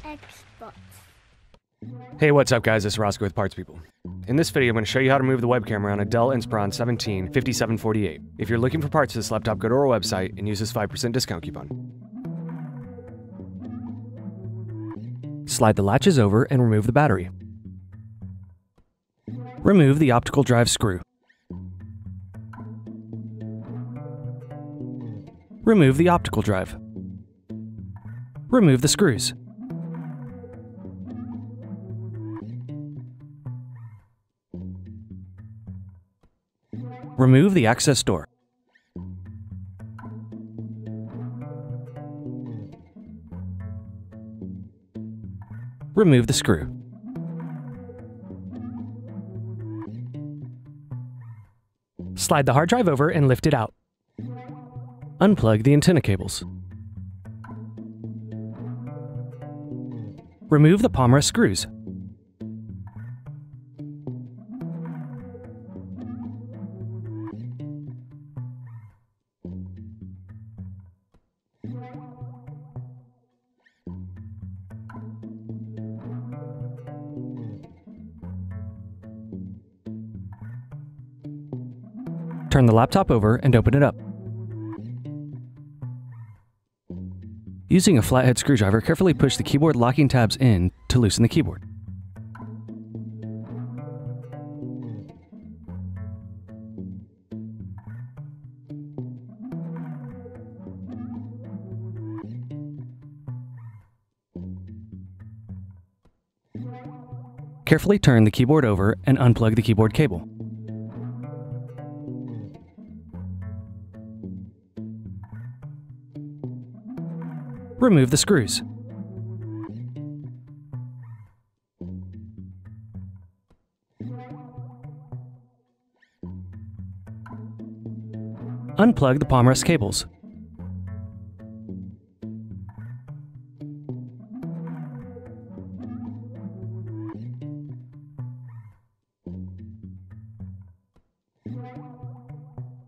Xbox. Hey, what's up guys, it's Roscoe with Parts People. In this video, I'm going to show you how to move the web camera on a Dell Inspiron 175748. If you're looking for parts for this laptop, go to our website and use this 5% discount coupon. Slide the latches over and remove the battery. Remove the optical drive screw. Remove the optical drive. Remove the screws. Remove the access door. Remove the screw. Slide the hard drive over and lift it out. Unplug the antenna cables. Remove the palmrest screws. Turn the laptop over and open it up. Using a flat head screwdriver, carefully push the keyboard locking tabs in to loosen the keyboard. Carefully turn the keyboard over and unplug the keyboard cable. Remove the screws. Unplug the palmrest cables.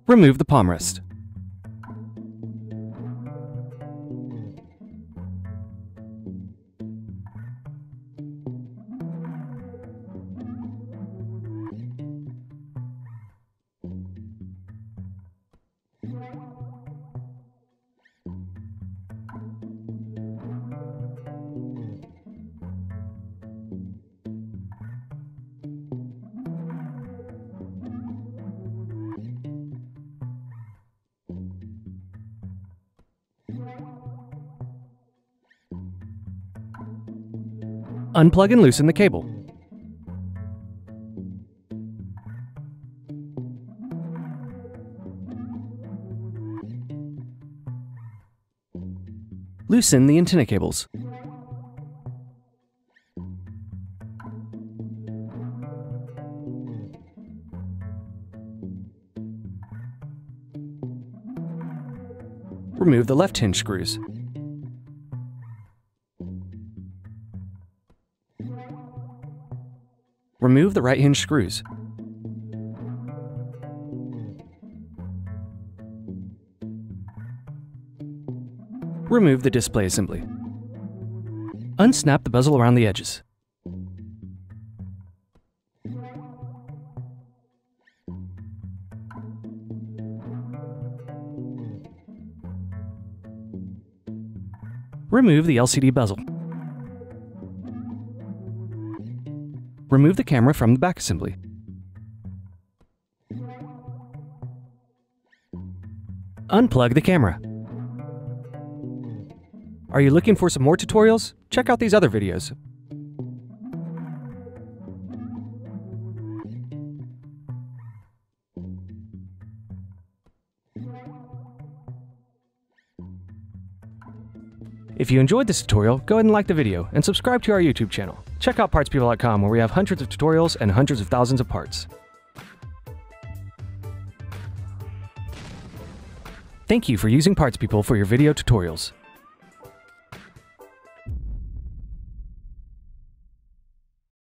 Remove the palmrest. Unplug and loosen the cable. Loosen the antenna cables. Remove the left hinge screws. Remove the right hinge screws. Remove the display assembly. Unsnap the bezel around the edges. Remove the LCD bezel. Remove the camera from the back assembly. Unplug the camera. Are you looking for some more tutorials? Check out these other videos. If you enjoyed this tutorial, go ahead and like the video and subscribe to our YouTube channel. Check out partspeople.com where we have hundreds of tutorials and hundreds of thousands of parts. Thank you for using Parts People for your video tutorials.